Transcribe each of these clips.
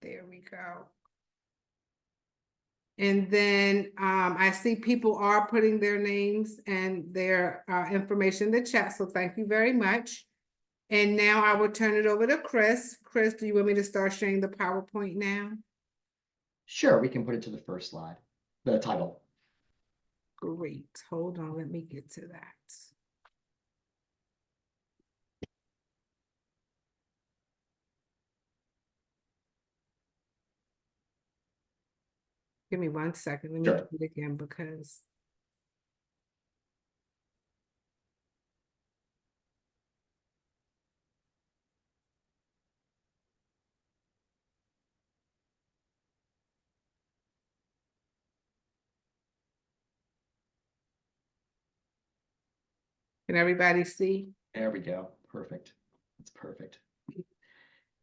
There we go. And then I see people are putting their names and their information in the chat, so thank you very much. And now I will turn it over to Chris. Chris, do you want me to start sharing the PowerPoint now? Sure, we can put it to the first slide, the title. Great. Hold on, let me get to that. Give me 1 second. Let me do it again because. Can everybody see? There we go. Perfect. That's perfect.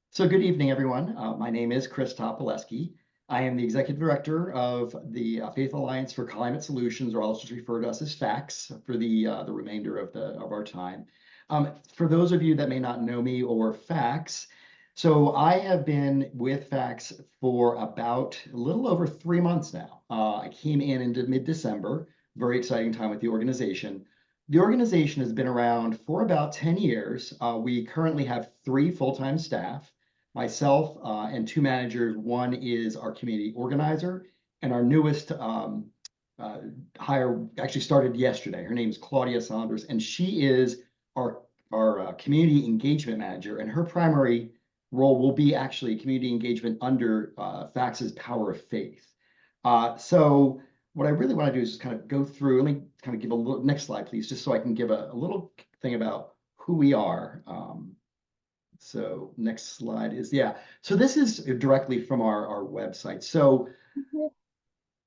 So good evening, everyone. My name is Chris Topoleski. I am the Executive Director of the Faith Alliance for Climate Solutions, or I'll just refer to us as FACS for the remainder of our time. For those of you that may not know me or FACS, so I have been with FACS for about a little over 3 months now. I came in mid-December, very exciting time with the organization. The organization has been around for about 10 years. We currently have 3 full-time staff, myself and 2 managers. One is our community organizer, and our newest hire actually started yesterday. Her name is Claudia Saunders, and she is our community engagement manager, and her primary role will be actually community engagement under FACS's Power of Faith. So what I really want to do is just kind of go through, let me kind of give a little, next slide, please, just so I can give a little thing about who we are. So next slide is, so this is directly from our website. So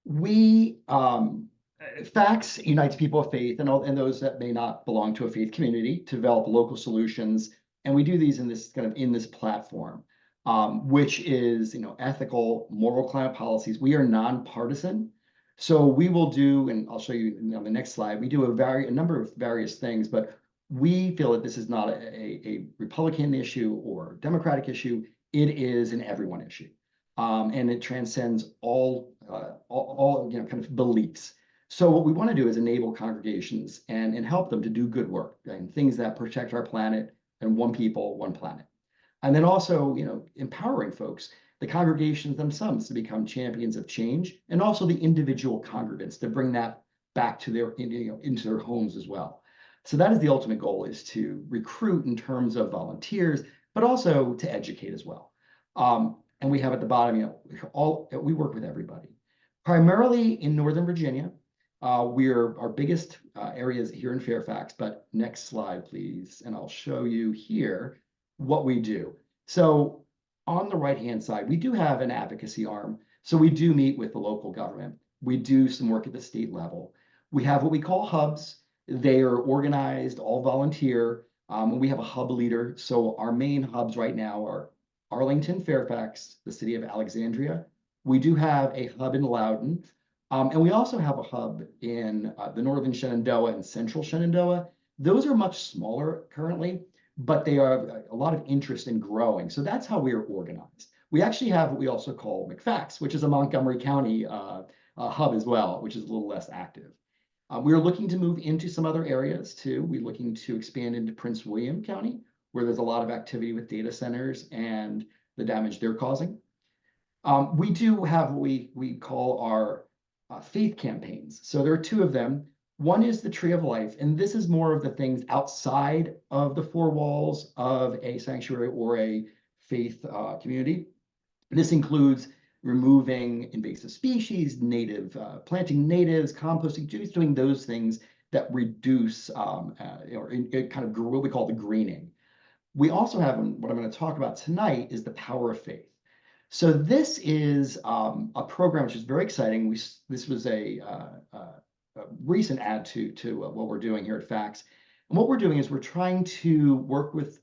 we, FACS unites people of faith and those that may not belong to a faith community to develop local solutions. And we do these in this platform, which is, ethical, moral climate policies. We are nonpartisan. So we will do, and I'll show you on the next slide, we do a number of various things, but we feel that this is not a Republican issue or Democratic issue. It is an everyone issue. And it transcends all kind of beliefs. So what we want to do is enable congregations and help them to do good work and things that protect our planet and one people, one planet. And then also, empowering folks, the congregations themselves, to become champions of change, and also the individual congregants to bring that back to into their homes as well. So that is the ultimate goal, is to recruit in terms of volunteers, but also to educate as well. And we have at the bottom, we work with everybody. Primarily in Northern Virginia, our biggest areas here in Fairfax, but next slide, please. And I'll show you here what we do. So on the right-hand side, we do have an advocacy arm. So we do meet with the local government. We do some work at the state level. We have what we call hubs. They are organized, all volunteer. And we have a hub leader. So our main hubs right now are Arlington, Fairfax, the city of Alexandria. We do have a hub in Loudoun. And we also have a hub in the Northern Shenandoah and Central Shenandoah. Those are much smaller currently, but they are a lot of interest in growing. So that's how we are organized. We actually have what we also call McFax, which is a Montgomery County hub as well, which is a little less active. We're looking to move into some other areas too. We're looking to expand into Prince William County, where there's a lot of activity with data centers and the damage they're causing. We do have what we call our faith campaigns. So there are 2 of them. One is the Tree of Life, and this is more of the things outside of the 4 walls of a sanctuary or a faith community. This includes removing invasive species, planting natives, composting, just doing those things that reduce or kind of what we call the greening. We also have, what I'm going to talk about tonight, is the Power of Faith. So this is a program which is very exciting. This was a recent add to what we're doing here at FACS. And what we're doing is we're trying to work with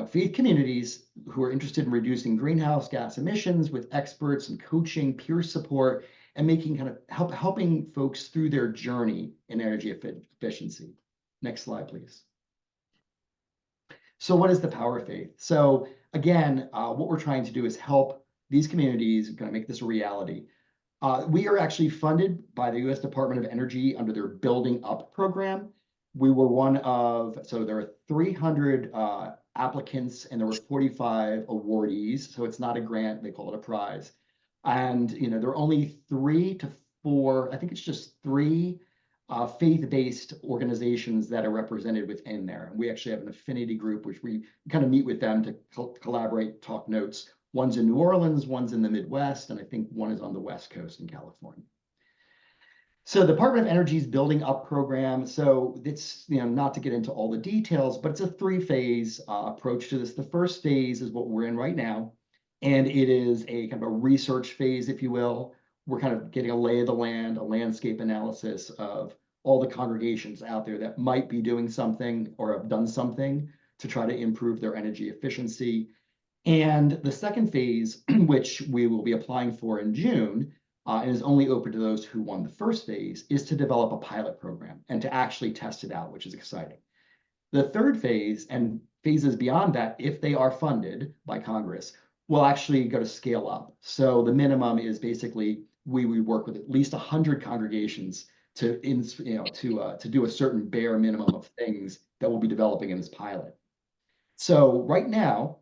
faith communities who are interested in reducing greenhouse gas emissions with experts and coaching, peer support, and making helping folks through their journey in energy efficiency. Next slide, please. So what is the Power of Faith? So again, what we're trying to do is help these communities, going to make this a reality. We are actually funded by the U.S. Department of Energy under their Building Up program. We were one of, so there are 300 applicants and there were 45 awardees. So it's not a grant, they call it a prize. And, there are only 3 to 4, I think it's just 3 faith-based organizations that are represented within there. And we actually have an affinity group, which we kind of meet with them to collaborate, talk notes. One's in New Orleans, one's in the Midwest, and I think one is on the West Coast in California. So the Department of Energy's Building Up program, so it's, not to get into all the details, but it's a 3-phase approach to this. The first phase is what we're in right now, and it is a kind of a research phase, if you will. We're kind of getting a lay of the land, a landscape analysis of all the congregations out there that might be doing something or have done something to try to improve their energy efficiency. And the second phase, which we will be applying for in June, and is only open to those who won the first phase, is to develop a pilot program and to actually test it out, which is exciting. The third phase and phases beyond that, if they are funded by Congress, will actually go to scale up. So the minimum is basically we work with at least 100 congregations to do a certain bare minimum of things that we'll be developing in this pilot. So right now,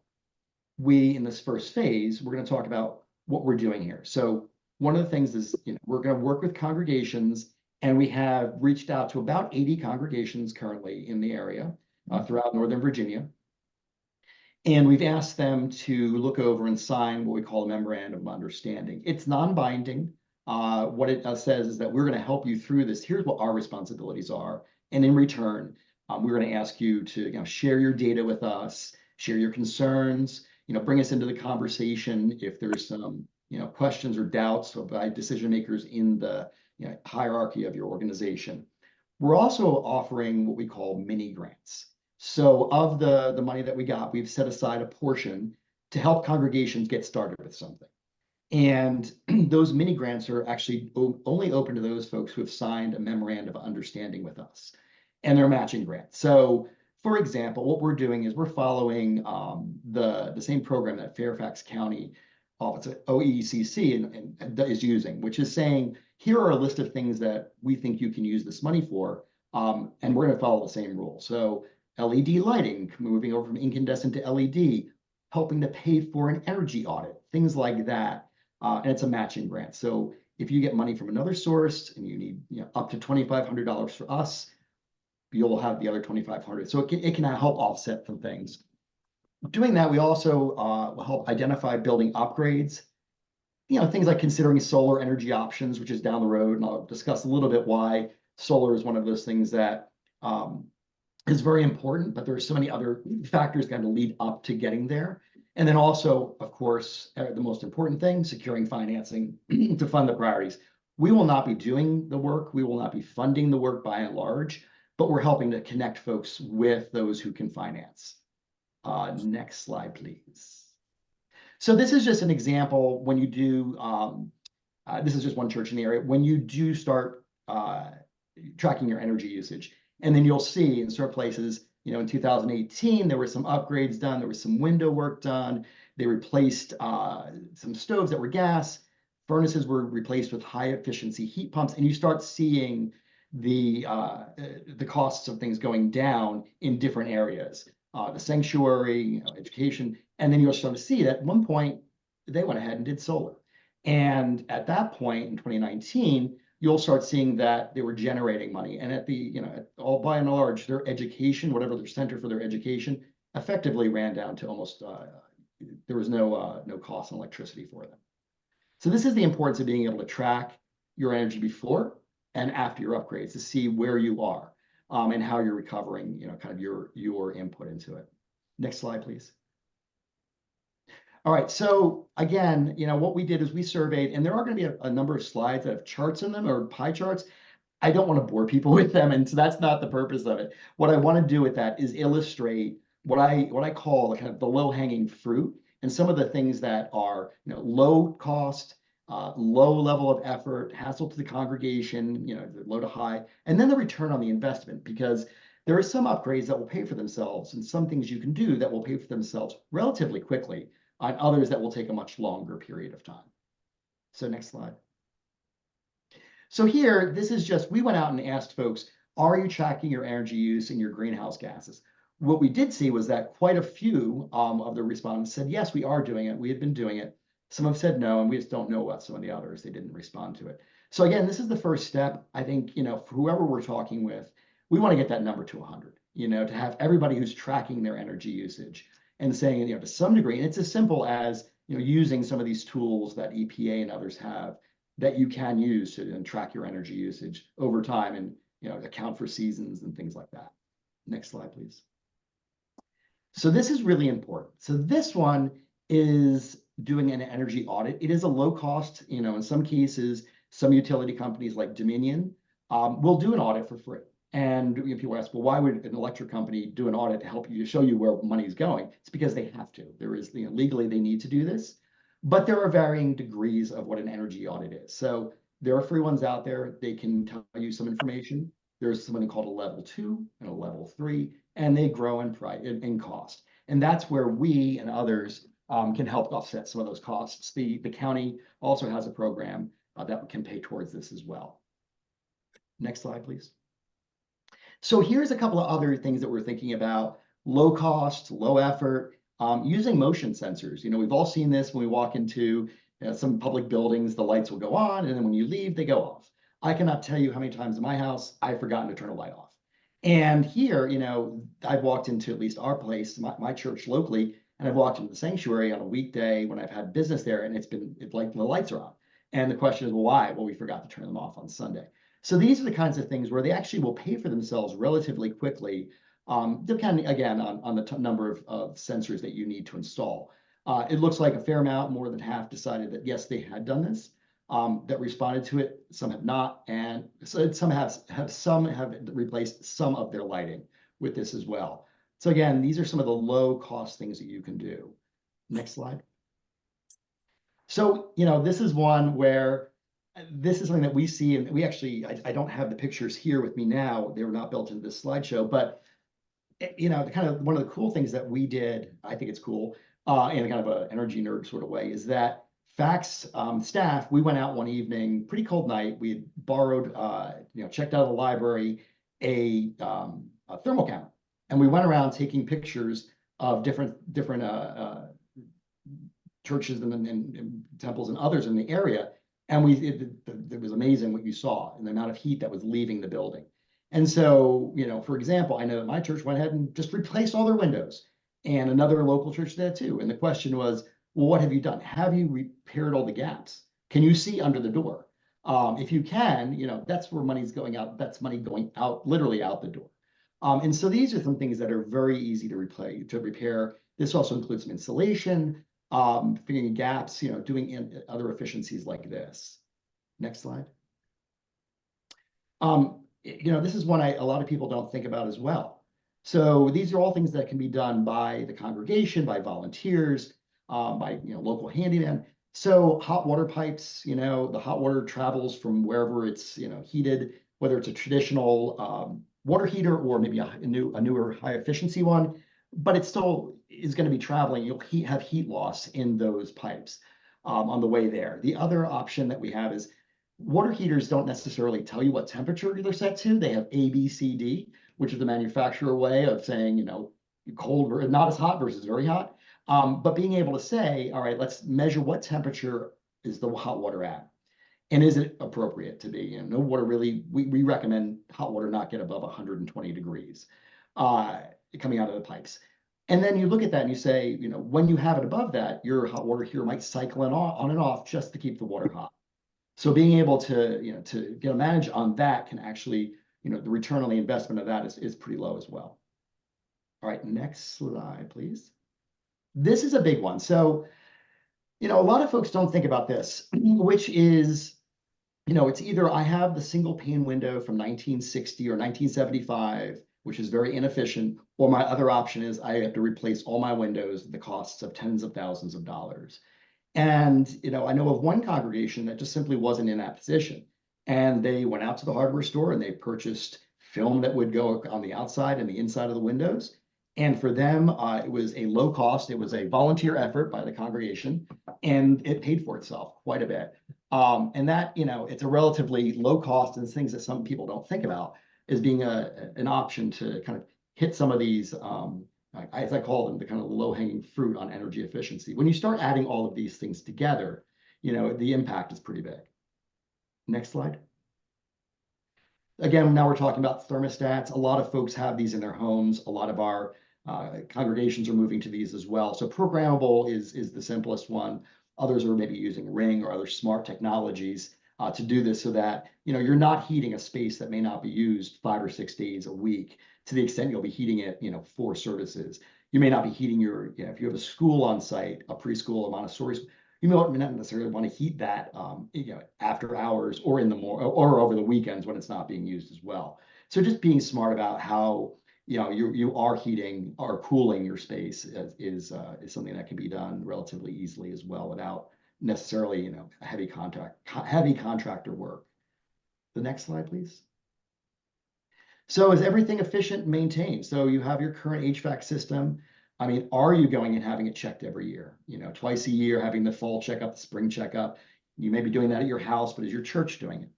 in this first phase, we're going to talk about what we're doing here. So one of the things is, we're going to work with congregations, and we have reached out to about 80 congregations currently in the area throughout Northern Virginia. And we've asked them to look over and sign what we call a memorandum of understanding. It's non-binding. What it says is that we're going to help you through this. Here's what our responsibilities are. And in return, we're going to ask you to share your data with us, share your concerns, bring us into the conversation if there's some questions or doubts by decision makers in the hierarchy of your organization. We're also offering what we call mini grants. So of the money that we got, we've set aside a portion to help congregations get started with something. And those mini grants are actually only open to those folks who have signed a memorandum of understanding with us, and they're matching grants. So for example, what we're doing is we're following the same program that Fairfax County, it's OECC, and is using, which is saying, here are a list of things that we think you can use this money for, and we're going to follow the same rules. So LED lighting, moving over from incandescent to LED, helping to pay for an energy audit, things like that, and it's a matching grant. So if you get money from another source and you need up to $2,500 for us, you'll have the other $2,500. So it can help offset some things. Doing that, we also will help identify building upgrades, things like considering solar energy options, which is down the road. And I'll discuss a little bit why solar is one of those things that is very important, but there are so many other factors going to lead up to getting there. And then also, of course, the most important thing, securing financing to fund the priorities. We will not be doing the work. We will not be funding the work by and large, but we're helping to connect folks with those who can finance. Next slide, please. So this is just an example when you do, this is just one church in the area, when you do start tracking your energy usage. And then you'll see in certain places, in 2018, there were some upgrades done, there was some window work done, they replaced some stoves that were gas, furnaces were replaced with high efficiency heat pumps, and you start seeing the costs of things going down in different areas. The sanctuary, education, and then you'll start to see that at one point they went ahead and did solar. And at that point in 2019, you'll start seeing that they were generating money. And at all by and large, their education, whatever their center for their education, effectively ran down to almost, there was no cost on electricity for them. So this is the importance of being able to track your energy before and after your upgrades to see where you are. And how you're recovering, kind of your input into it. Next slide, please. All right, so again, what we did is we surveyed, and there are going to be a number of slides that have charts in them or pie charts. I don't want to bore people with them, and so that's not the purpose of it. What I want to do with that is illustrate what I call kind of the low-hanging fruit and some of the things that are low cost, low level of effort, hassle to the congregation, low to high, and then the return on the investment, because there are some upgrades that will pay for themselves and some things you can do that will pay for themselves relatively quickly. On others, that will take a much longer period of time. So next slide. So here, this is just, we went out and asked folks, are you tracking your energy use and your greenhouse gases? What we did see was that quite a few of the respondents said, yes, we are doing it. We had been doing it. Some have said no, and we just don't know about some of the others. They didn't respond to it. So again, this is the first step. I think, for whoever we're talking with, we want to get that number to 100, to have everybody who's tracking their energy usage and saying, to some degree, and it's as simple as, using some of these tools that EPA and others have that you can use to track your energy usage over time and, account for seasons and things like that. Next slide, please. So this is really important. So this one is doing an energy audit. It is a low cost, in some cases, some utility companies like Dominion will do an audit for free. And people ask, well, why would an electric company do an audit to help you, to show you where money is going? It's because they have to. There is, legally they need to do this, but there are varying degrees of what an energy audit is. So there are free ones out there. They can tell you some information. There's something called a level 2 and a level 3, and they grow in price, in cost. And that's where we and others can help offset some of those costs. The county also has a program that can pay towards this as well. Next slide, please. So here's a couple of other things that we're thinking about: low cost, low effort, using motion sensors. We've all seen this when we walk into some public buildings. The lights will go on, and then when you leave, they go off. I cannot tell you how many times in my house I've forgotten to turn a light off. And here, I've walked into at least our place, my church locally, and I've walked into the sanctuary on a weekday when I've had business there, and it's like the lights are on. And the question is, well, why? Well, we forgot to turn them off on Sunday. So these are the kinds of things where they actually will pay for themselves relatively quickly, depending, again, on the number of sensors that you need to install. It looks like a fair amount, more than half, decided that, yes, they had done this, that responded to it. Some have not, and so some have replaced some of their lighting with this as well. So again, these are some of the low-cost things that you can do. Next slide. So, this is one where this is something that we see, and we actually, I don't have the pictures here with me now. They were not built into this slideshow, but, the kind of one of the cool things that we did, I think it's cool, in a kind of an energy nerd sort of way, is that FACS staff, we went out one evening, pretty cold night. We had borrowed, checked out of the library a thermal camera, and we went around taking pictures of different churches and temples and others in the area. And it was amazing what you saw and the amount of heat that was leaving the building. And so, for example, I know that my church went ahead and just replaced all their windows, and another local church did too. And the question was, well, what have you done? Have you repaired all the gaps? Can you see under the door? If you can, that's where money's going out. That's money going out, literally out the door. And so these are some things that are very easy to repair. This also includes some insulation, figuring gaps, doing other efficiencies like this. Next slide. This is one a lot of people don't think about as well. So these are all things that can be done by the congregation, by volunteers, by local handyman. So hot water pipes, the hot water travels from wherever it's heated, whether it's a traditional water heater or maybe a newer high efficiency one, but it still is going to be traveling. You'll have heat loss in those pipes on the way there. The other option that we have is water heaters don't necessarily tell you what temperature they're set to. They have A, B, C, D, which is the manufacturer way of saying, cold or not as hot versus very hot. But being able to say, all right, let's measure what temperature is the hot water at. And is it appropriate to be? No water really, we recommend hot water not get above 120 degrees coming out of the pipes. And then you look at that and you say, when you have it above that, your hot water heater might cycle on and off just to keep the water hot. So being able to, to get a manage on that can actually, the return on the investment of that is pretty low as well. All right, next slide, please. This is a big one. So, a lot of folks don't think about this, which is, it's either I have the single pane window from 1960 or 1975, which is very inefficient, or my other option is I have to replace all my windows at the costs of tens of thousands of dollars. And, I know of one congregation that just simply wasn't in that position. And they went out to the hardware store and they purchased film that would go on the outside and the inside of the windows. And for them, it was a low cost. It was a volunteer effort by the congregation, and it paid for itself quite a bit. And that, it's a relatively low cost, and things that some people don't think about as being an option to kind of hit some of these, as I call them, the kind of low-hanging fruit on energy efficiency. When you start adding all of these things together, the impact is pretty big. Next slide. Again, now we're talking about thermostats. A lot of folks have these in their homes. A lot of our congregations are moving to these as well. So programmable is the simplest one. Others are maybe using Ring or other smart technologies to do this so that you're not heating a space that may not be used 5 or 6 days a week to the extent you'll be heating it for services. You may not be heating if you have a school on site, a preschool, a Montessori school, you may not necessarily want to heat that after hours or in the or over the weekends when it's not being used as well. So just being smart about how you are heating or cooling your space is something that can be done relatively easily as well without necessarily heavy contractor work. The next slide, please. So is everything efficient and maintained? So you have your current HVAC system. I mean, are you going and having it checked every year? Twice a year, having the fall checkup, the spring checkup. You may be doing that at your house, but is your church doing it?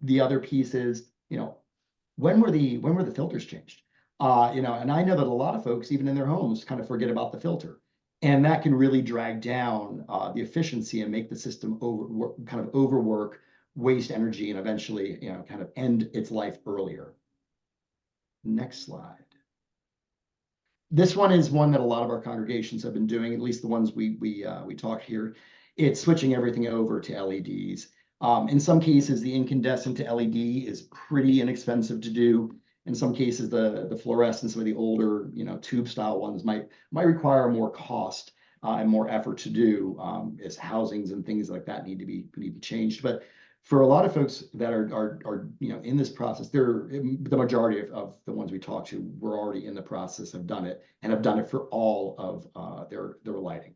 The other piece is, when were the filters changed? And I know that a lot of folks, even in their homes, kind of forget about the filter, and that can really drag down the efficiency and make the system overwork, waste energy, and eventually, kind of end its life earlier. Next slide. This one is one that a lot of our congregations have been doing, at least the ones we talked here. It's switching everything over to LEDs. In some cases, the incandescent to LED is pretty inexpensive to do. In some cases, the fluorescent, some of the older, tube style ones might require more cost and more effort to do, as housings and things like that need to be changed. But for a lot of folks that are in this process, the majority of the ones we talk to were already in the process, have done it, and have done it for all of their lighting.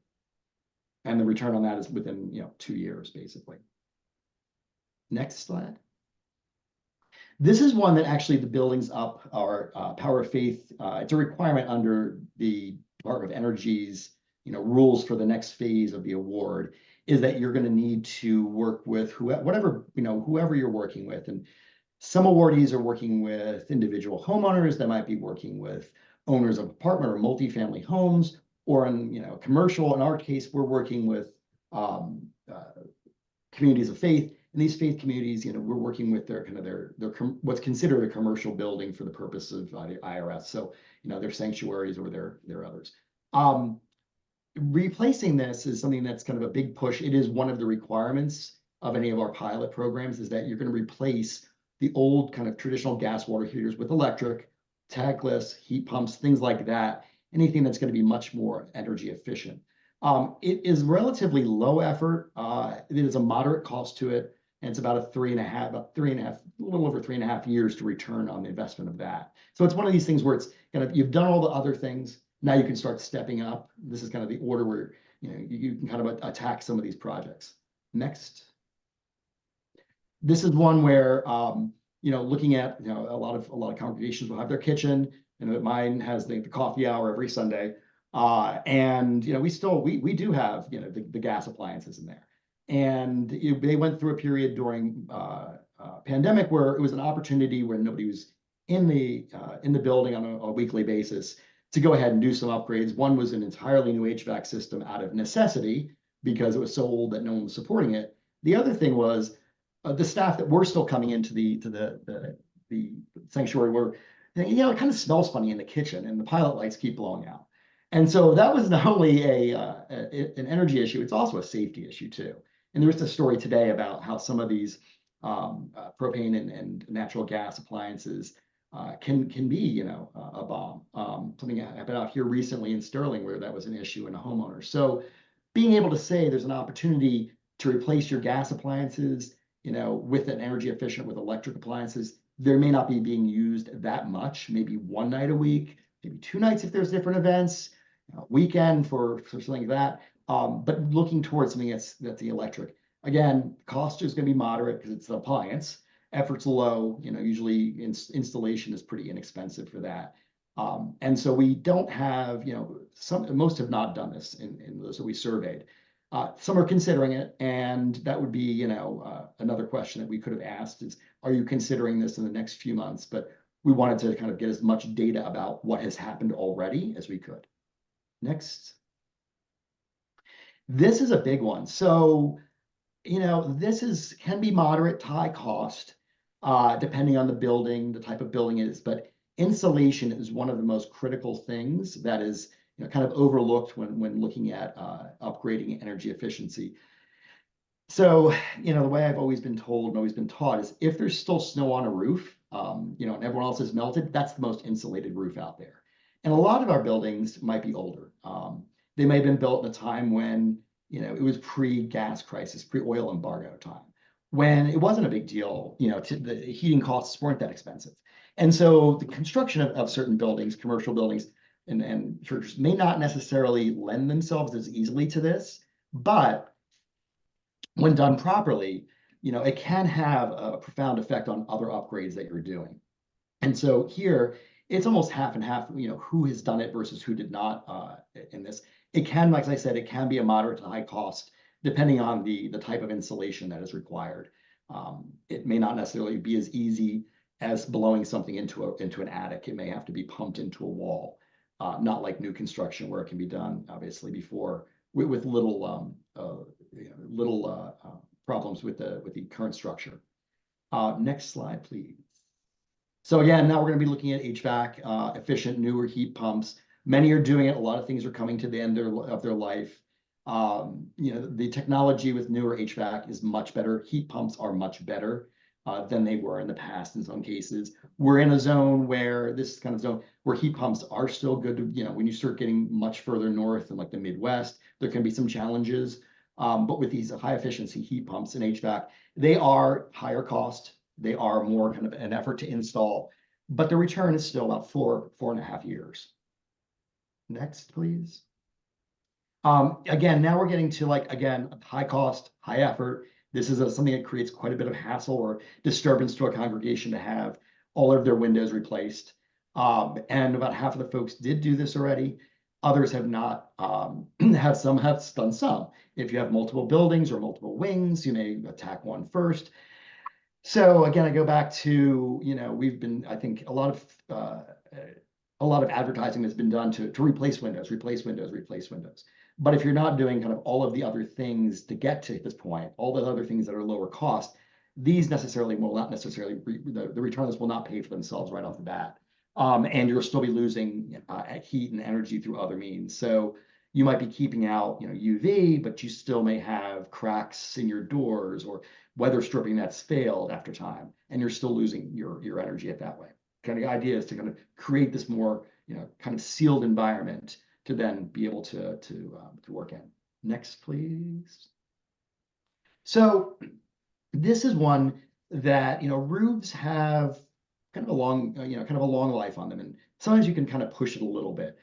And the return on that is within 2 years, basically. Next slide. This is one that actually the buildings up our Power of Faith. It's a requirement under the Department of Energy's rules for the next phase of the award, is that you're going to need to work with whoever you're working with. And some awardees are working with individual homeowners that might be working with owners of apartment or multifamily homes, or in commercial. In our case, we're working with communities of faith. In these faith communities, we're working with their what's considered a commercial building for the purpose of the IRS. So their sanctuaries or their others. Replacing this is something that's kind of a big push. It is one of the requirements of any of our pilot programs, is that you're going to replace the old kind of traditional gas water heaters with electric, tagless, heat pumps, things like that. Anything that's going to be much more energy efficient. It is relatively low effort. It is a moderate cost to it. And it's about a little over 3.5 years to return on the investment of that. So it's one of these things where it's you've done all the other things. Now you can start stepping up. This is kind of the order where you can kind of attack some of these projects. Next. This is one where looking at a lot of congregations will have their kitchen, and mine has the coffee hour every Sunday. And we do have the gas appliances in there. And they went through a period during pandemic where it was an opportunity when nobody was in the building on a weekly basis to go ahead and do some upgrades. One was an entirely new HVAC system out of necessity because it was so old that no one was supporting it. The other thing was the staff that were still coming into the sanctuary were, it kind of smells funny in the kitchen, and the pilot lights keep blowing out. And so that was not only an energy issue, it's also a safety issue too. And there was a story today about how some of these propane and natural gas appliances can be, a bomb. Something happened out here recently in Sterling where that was an issue in a homeowner. So being able to say there's an opportunity to replace your gas appliances, with an energy efficient with electric appliances, there may not be being used that much, maybe one night a week, maybe 2 nights if there's different events, weekend for something like that. But looking towards something that's the electric. Again, cost is going to be moderate because it's an appliance. Effort's low. Usually installation is pretty inexpensive for that. And so we don't have, most have not done this in those that we surveyed. Some are considering it, and that would be, another question that we could have asked is, are you considering this in the next few months? But we wanted to kind of get as much data about what has happened already as we could. Next. This is a big one. So, this can be moderate to high cost, depending on the building, the type of building it is, but insulation is one of the most critical things that is kind of overlooked when looking at upgrading energy efficiency. So, the way I've always been told and always been taught is if there's still snow on a roof, and everyone else has melted, that's the most insulated roof out there. And a lot of our buildings might be older. They may have been built in a time when, it was pre-gas crisis, pre-oil embargo time, when it wasn't a big deal, the heating costs weren't that expensive. And so the construction of certain buildings, commercial buildings and churches may not necessarily lend themselves as easily to this, but when done properly, it can have a profound effect on other upgrades that you're doing. And so here, it's almost half and half, who has done it versus who did not in this. It can, like I said, it can be a moderate to high cost, depending on the type of insulation that is required. It may not necessarily be as easy as blowing something into an attic. It may have to be pumped into a wall, not like new construction where it can be done, obviously, before with little problems with the current structure. Next slide, please. So again, now we're going to be looking at HVAC, efficient newer heat pumps. Many are doing it. A lot of things are coming to the end of their life. The technology with newer HVAC is much better. Heat pumps are much better than they were in the past in some cases. We're in a zone where this kind of zone where heat pumps are still good to, when you start getting much further north in like the Midwest, there can be some challenges. But with these high efficiency heat pumps and HVAC, they are higher cost. They are more kind of an effort to install, but the return is still about 4.5 years. Next, please. Again, now we're getting to high cost, high effort. This is something that creates quite a bit of hassle or disturbance to a congregation to have all of their windows replaced. And about half of the folks did do this already. Others have not. Have done some. If you have multiple buildings or multiple wings, you may attack one first. So again, I go back to, we've been, I think a lot of advertising has been done to replace windows. But if you're not doing kind of all of the other things to get to this point, all the other things that are lower cost, these will not necessarily, the return on this will not pay for themselves right off the bat. And you'll still be losing heat and energy through other means. So you might be keeping out, UV, but you still may have cracks in your doors or weather stripping that's failed after time, and you're still losing your energy that way. Kind of the idea is to kind of create this more, kind of sealed environment to then be able to work in. Next, please. So this is one that, roofs have kind of a long life on them, and sometimes you can kind of push it a little bit.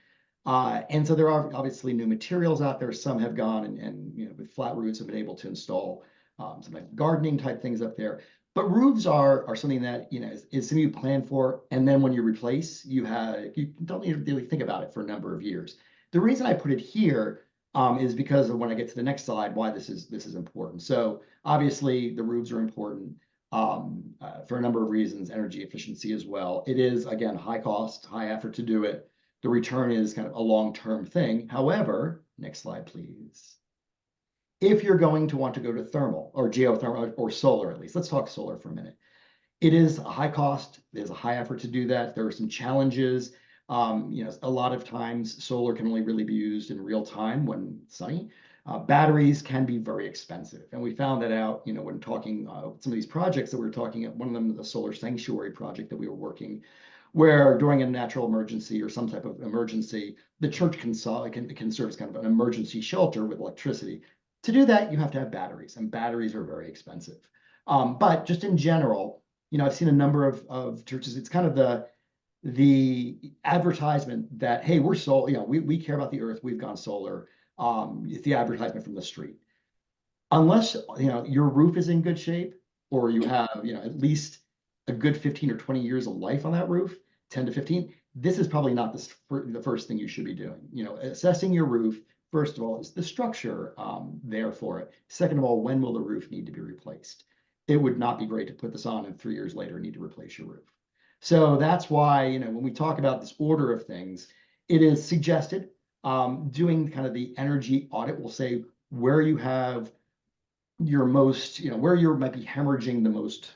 And so there are obviously new materials out there. Some have gone and with flat roofs have been able to install some like gardening type things up there. But roofs are something that is something you plan for, and then when you replace, you don't need to really think about it for a number of years. The reason I put it here is because of when I get to the next slide, why this is important. So obviously the roofs are important for a number of reasons, energy efficiency as well. It is, again, high cost, high effort to do it. The return is kind of a long-term thing. However, next slide, please. If you're going to want to go to thermal or geothermal or solar, at least, let's talk solar for a minute. It is a high cost. There's a high effort to do that. There are some challenges. A lot of times solar can only really be used in real time when sunny. Batteries can be very expensive. And we found that out, when talking some of these projects that we were talking about. One of them, the solar sanctuary project that we were working, where during a natural emergency or some type of emergency, the church can serve as kind of an emergency shelter with electricity. To do that, you have to have batteries, and batteries are very expensive. But just in general, I've seen a number of churches. It's kind of the advertisement that, hey, we're solar, we care about the earth, we've gone solar. It's the advertisement from the street. Unless your roof is in good shape, or you have at least a good 15 or 20 years of life on that roof, 10 to 15, this is probably not the first thing you should be doing. You know, assessing your roof, first of all, is the structure there for it? Second of all, when will the roof need to be replaced? It would not be great to put this on and 3 years later need to replace your roof. So that's why, you know, when we talk about this order of things, it is suggested doing kind of the energy audit. Will say where you have your most, you know, where you might be hemorrhaging the most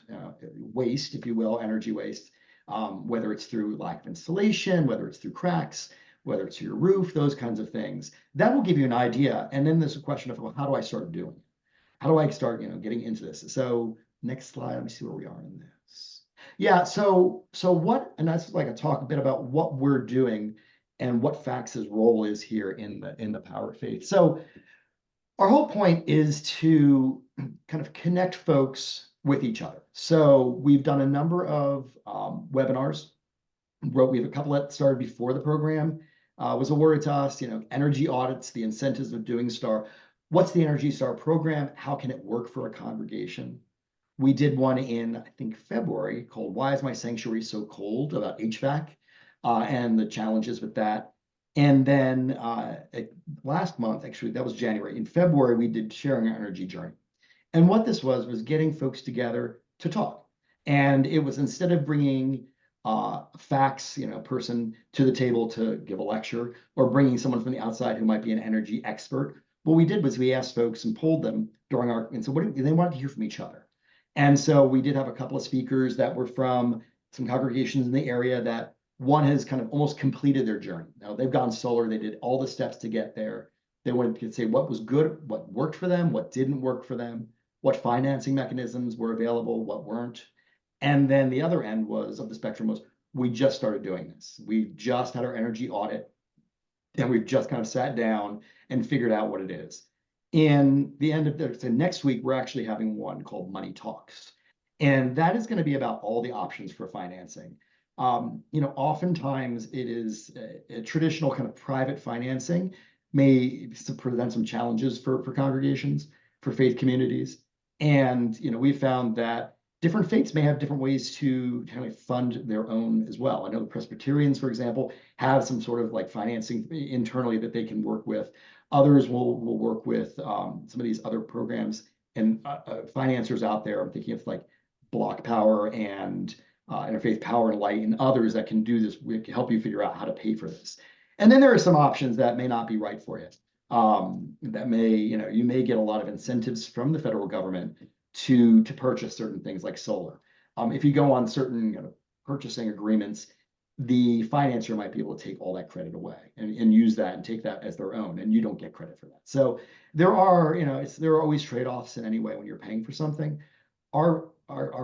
waste, if you will, energy waste, whether it's through lack of insulation, whether it's through cracks, whether it's your roof, those kinds of things. That will give you an idea. And then there's a question of, well, how do I start doing it? How do I start, you know, getting into this? So next slide, let me see where we are in this. Yeah, so what, and that's like a talk a bit about what we're doing and what FACS's role is here in the power of faith. So our whole point is to kind of connect folks with each other. So we've done a number of webinars. We have a couple that started before the program was awarded to us, you know, energy audits, the incentives of doing STAR. What's the Energy Star program? How can it work for a congregation? We did one in, I think, February called Why is My Sanctuary So Cold? About HVAC and the challenges with that. And then last month, actually, that was January. In February, we did Sharing Our Energy Journey. And what this was getting folks together to talk. And it was, instead of bringing FACS, you know, person to the table to give a lecture, or bringing someone from the outside who might be an energy expert, what we did was we asked folks and polled them during our, and so they wanted to hear from each other. And so we did have a couple of speakers that were from some congregations in the area that one has kind of almost completed their journey. Now they've gone solar, they did all the steps to get there. They wanted to say what was good, what worked for them, what didn't work for them, what financing mechanisms were available, what weren't. And then the other end was of the spectrum was, we just started doing this. We just had our energy audit and we've just kind of sat down and figured out what it is. In the end of the, so next week, we're actually having one called Money Talks. And that is going to be about all the options for financing. You know, oftentimes it is a traditional kind of private financing may present some challenges for congregations, for faith communities. And, you know, we found that different faiths may have different ways to kind of fund their own as well. I know the Presbyterians, for example, have some sort of like financing internally that they can work with. Others will work with some of these other programs and financiers out there. I'm thinking of like Block Power and Interfaith Power and Light and others that can do this. We can help you figure out how to pay for this. And then there are some options that may not be right for you. That may, you know, you may get a lot of incentives from the federal government to purchase certain things like solar. If you go on certain purchasing agreements, the financier might be able to take all that credit away and use that and take that as their own, and you don't get credit for that. So there are, you know, there are always trade-offs in any way when you're paying for something. Our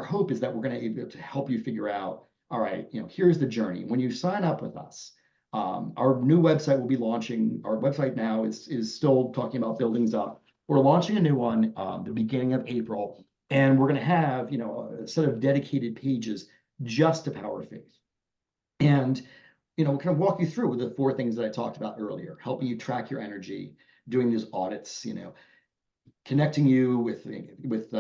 hope is that we're going to be able to help you figure out, all right, you know, here's the journey. When you sign up with us, our new website will be launching. Our website now is still talking about buildings up. We're launching a new one the beginning of April, and we're going to have, you know, a set of dedicated pages just to Power of Faith. And, you know, we'll kind of walk you through the 4 things that I talked about earlier, helping you track your energy, doing these audits, you know, connecting you with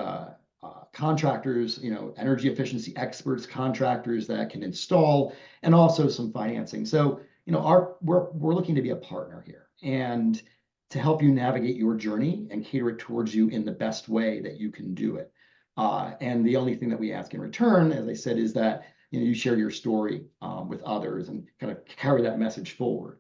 contractors, you know, energy efficiency experts, contractors that can install, and also some financing. So, you know, we're looking to be a partner here and to help you navigate your journey and cater it towards you in the best way that you can do it. And the only thing that we ask in return, as I said, is that, you know, you share your story with others and kind of carry that message forward.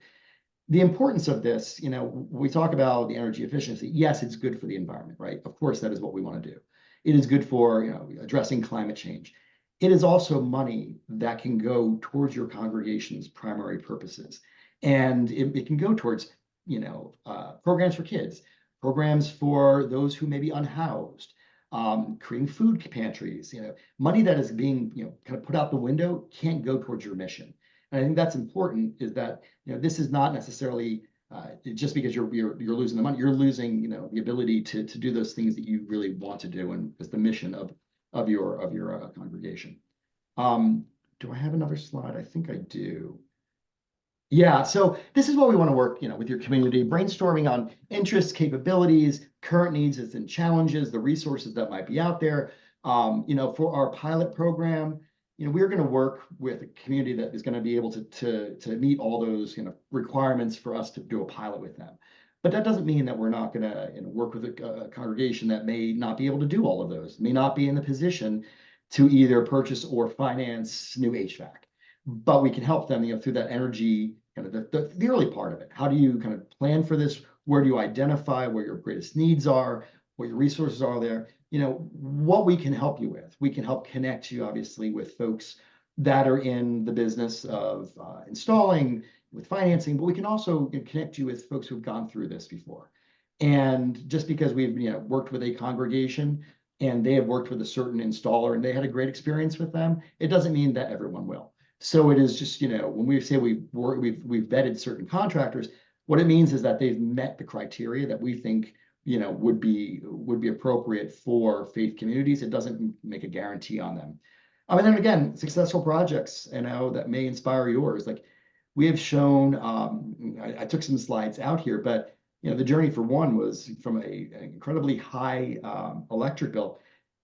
The importance of this, you know, we talk about the energy efficiency. Yes, it's good for the environment, right? Of course, that is what we want to do. It is good for, you know, addressing climate change. It is also money that can go towards your congregation's primary purposes. And it can go towards, you know, programs for kids, programs for those who may be unhoused, creating food pantries, you know, money that is being, you know, kind of put out the window can't go towards your mission. And I think that's important, is that, you know, this is not necessarily just because you're losing the money, you're losing, you know, the ability to do those things that you really want to do, and is the mission of your congregation. Do I have another slide? I think I do. Yeah, so this is what we want to work, you know, with your community, brainstorming on interests, capabilities, current needs and challenges, the resources that might be out there. You know, for our pilot program, we're going to work with a community that is going to be able to meet all those, requirements for us to do a pilot with them. But that doesn't mean that we're not going to work with a congregation that may not be able to do all of those, may not be in the position to either purchase or finance new HVAC. But we can help them, through that energy, kind of the early part of it. How do you kind of plan for this? Where do you identify where your greatest needs are, what your resources are there? What we can help you with. We can help connect you, obviously, with folks that are in the business of installing, with financing, but we can also connect you with folks who've gone through this before. And just because we've worked with a congregation and they have worked with a certain installer and they had a great experience with them, it doesn't mean that everyone will. So it is just, when we say we've vetted certain contractors, what it means is that they've met the criteria that we think would be appropriate for faith communities. It doesn't make a guarantee on them. And then again, successful projects, that may inspire yours. Like we have shown, I took some slides out here, but the journey for one was from an incredibly high electric bill.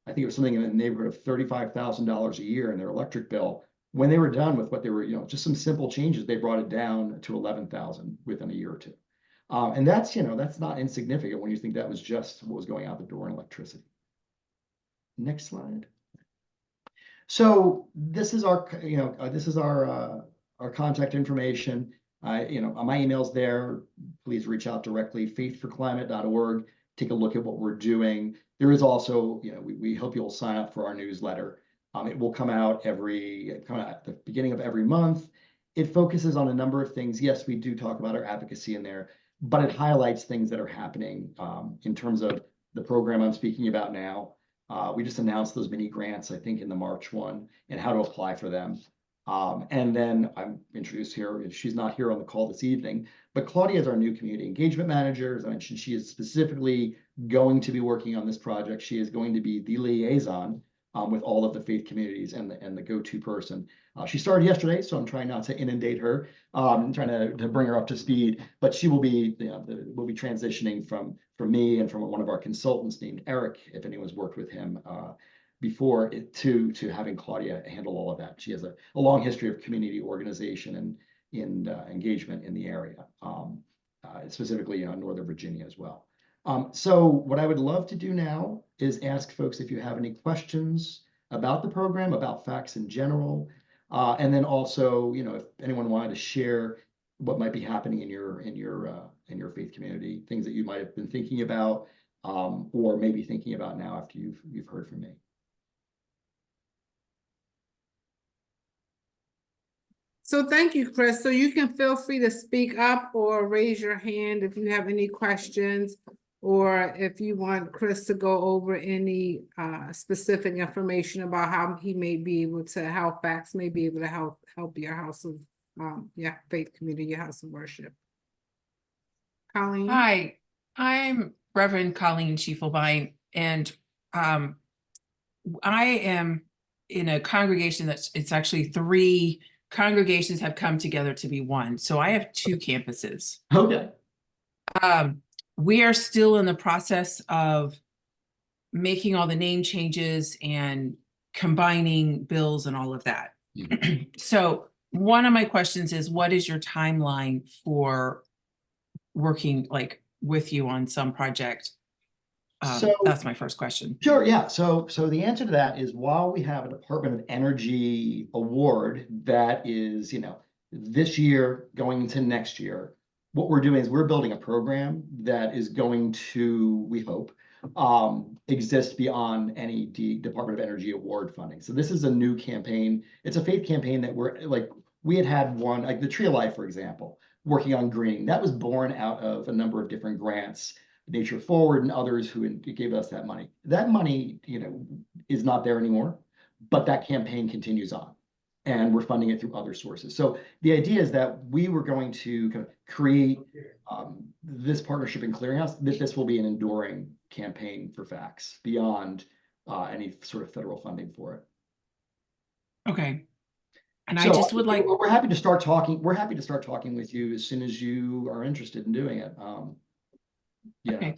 I think it was something in the neighborhood of $35,000 a year in their electric bill. When they were done with what they were, just some simple changes, they brought it down to 11,000 within a year or two. And that's, that's not insignificant when you think that was just what was going out the door in electricity. Next slide. So this is our, our contact information. My email's there. Please reach out directly, faithforclimate.org. Take a look at what we're doing. There is also, we hope you'll sign up for our newsletter. It will come out at the beginning of every month. It focuses on a number of things. Yes, we do talk about our advocacy in there, but it highlights things that are happening in terms of the program I'm speaking about now. We just announced those mini grants, I think, in the March one, and how to apply for them. And then I'm introduced here. She's not here on the call this evening, but Claudia is our new community engagement manager. As I mentioned, she is specifically going to be working on this project. She is going to be the liaison with all of the faith communities and the go-to person. She started yesterday, so I'm trying not to inundate her. I'm trying to bring her up to speed, but she will be, will be transitioning from me and from one of our consultants named Eric, if anyone's worked with him before, to having Claudia handle all of that. She has a long history of community organization and in engagement in the area, specifically Northern Virginia as well. So what I would love to do now is ask folks if you have any questions about the program, about FACS in general, and then also, if anyone wanted to share what might be happening in your faith community, things that you might have been thinking about, or maybe thinking about now after you've heard from me. So thank you, Chris. So you can feel free to speak up or raise your hand if you have any questions, or if you want Chris to go over any specific information about how he may be able to, how FACS may be able to help your house of faith community, your house of worship. Colleen? Hi, I'm Reverend Colleen Schiefelbein, and I am in a congregation it's actually 3 congregations have come together to be one. So I have 2 campuses. Okay. We are still in the process of making all the name changes and combining bills and all of that. So one of my questions is, what is your timeline for working with you on some project? So that's my first question. Sure, yeah. So the answer to that is, while we have a Department of Energy award that is, this year going into next year, what we're doing is we're building a program that is going to, we hope, exist beyond any Department of Energy award funding. So this is a new campaign. It's a faith campaign that we had one, like the Tree of Life, for example, working on greening. That was born out of a number of different grants, Nature Forward and others who gave us that money. That money, is not there anymore, but that campaign continues on, and we're funding it through other sources. So the idea is that we were going to kind of create this partnership in Clearinghouse, that this will be an enduring campaign for FACS beyond any sort of federal funding for it. Okay. And so I just would like, we're happy to start talking. We're happy to start talking with you as soon as you are interested in doing it. Okay.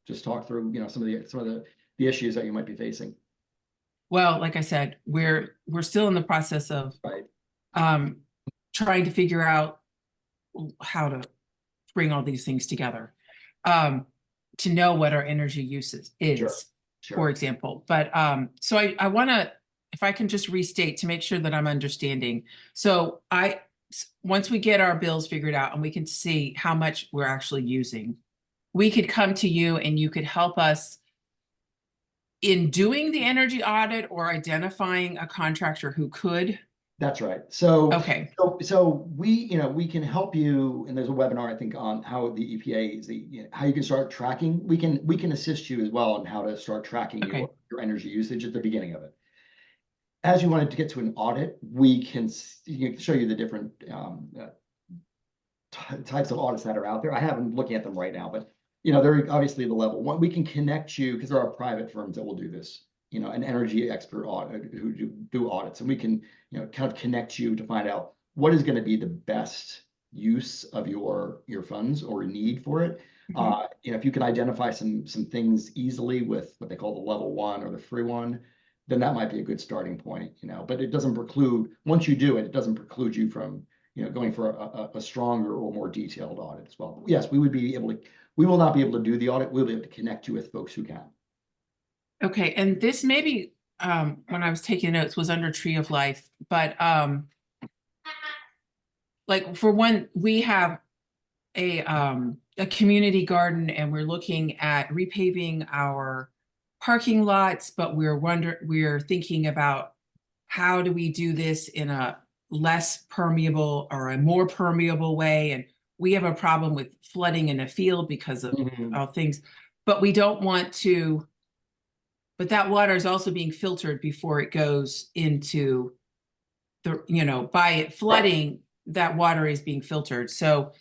Just talk through, some of the issues that you might be facing. Well, like I said, we're still in the process of Right. trying to figure out how to bring all these things together. To know what our energy uses Sure. is, for example. But so I want to, if I can just restate to make sure that I'm understanding. So once we get our bills figured out and we can see how much we're actually using, we could come to you and you could help us in doing the energy audit or identifying a contractor who could. That's right. So, Okay. so we, we can help you, and there's a webinar, I think, on how the EPA is how you can start tracking. We can assist you as well on how to start tracking Okay. your energy usage at the beginning of it. As you wanted to get to an audit, we can show you the different types of audits that are out there. I haven't looking at them right now, but they're obviously the level one. We can connect you because there are private firms that will do this. An energy expert audit who do audits, and we can kind of connect you to find out what is going to be the best use of your funds or need for it. If you can identify some things easily with what they call the level one or the free one, then that might be a good starting point. But it doesn't preclude, once you do it, it doesn't preclude you from going for a stronger or more detailed audit as well. But yes, we will not be able to do the audit. We'll be able to connect you with folks who can. Okay, and this maybe when I was taking notes was under Tree of Life, but like for one, we have a community garden and we're looking at repaving our parking lots, but we're thinking about how do we do this in a less permeable or a more permeable way, and we have a problem with flooding in a field because of things, but we don't want to. But that water is also being filtered before it goes into the, by it flooding, that water is being filtered. So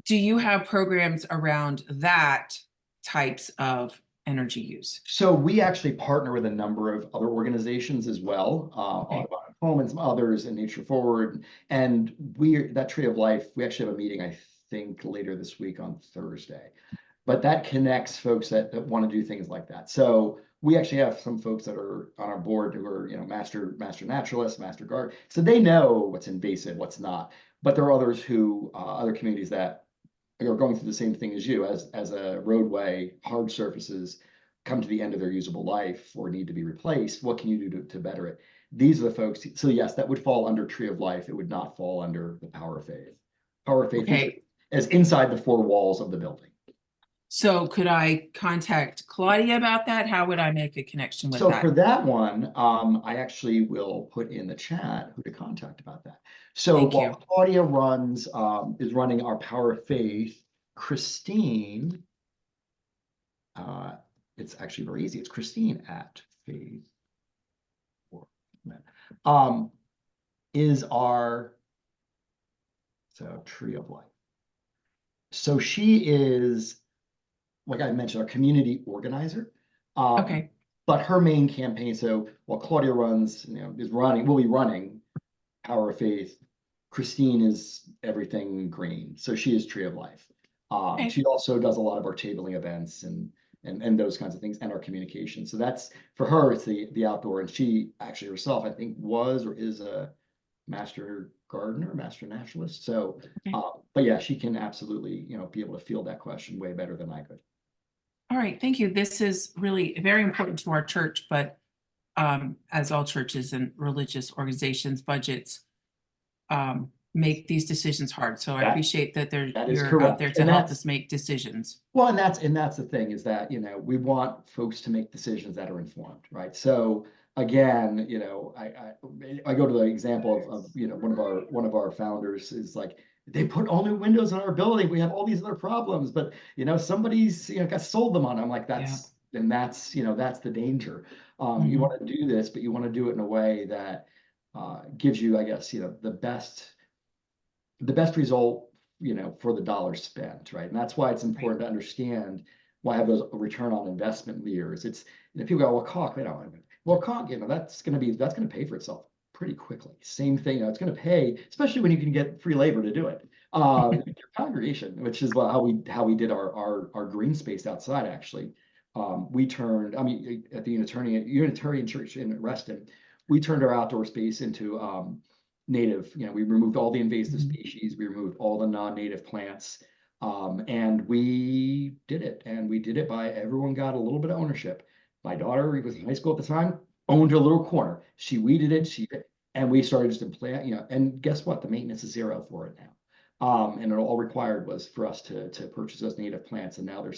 do you have programs around that types of energy use? So we actually partner with a number of other organizations as well, Audubon Home and some others, and Nature Forward. And that Tree of Life, we actually have a meeting, I think, later this week on Thursday. But that connects folks that want to do things like that. So we actually have some folks that are on our board who are, master naturalists, master garden. So they know what's invasive, what's not. But there are others other communities that are going through the same thing as you, as a roadway, hard surfaces come to the end of their usable life or need to be replaced. What can you do to better it? These are the folks. So yes, that would fall under Tree of Life. It would not fall under the Power of Faith. Power of Faith is inside the four walls of the building. So could I contact Claudia about that? How would I make a connection with So that? for that one, I actually will put in the chat who to contact about that. So while Claudia is running our Power of Faith, Christine, it's actually very easy. It's Christine at Faith. Is our Tree of Life. So she is, like I mentioned, our community organizer. But her main campaign, so while Claudia will be running Power of Faith, Christine is everything green. So she is Tree of Life. She also does a lot of our tabling events and those kinds of things, and our communication. So that's, for her, it's the outdoor. And she actually herself, I think, was or is a master gardener, master naturalist. So, but yeah, she can absolutely, be able to field that question way better than I could. All right, thank you. This is really very important to our church, but as all churches and religious organizations, budgets make these decisions hard. So I appreciate that you're out there to help us make decisions. Well, and that's the thing is that, we want folks to make decisions that are informed, right? So again, I go to the example of one of our founders is like, they put all new windows in our building. We have all these other problems, but somebody's got sold them on. I'm like, that's the danger. You want to do this, but you want to do it in a way that gives you, I guess, the best result, for the dollar spent, right? And that's why it's important to understand why I have those return on investment years. It's people go, well, caulk, caulk, that's going to pay for itself pretty quickly. Same thing, it's going to pay, especially when you can get free labor to do it. Your congregation, which is how we did our green space outside. Actually, we turned, I mean, at the Unitarian Church in Reston, we turned our outdoor space into native, we removed all the invasive species, we removed all the non-native plants. And we did it, and we did it by everyone got a little bit of ownership. My daughter, who was in high school at the time, owned a little corner. She weeded it, and we started just to plant, and guess what? The maintenance is zero for it now. And it all required was for us to purchase those native plants, and now they're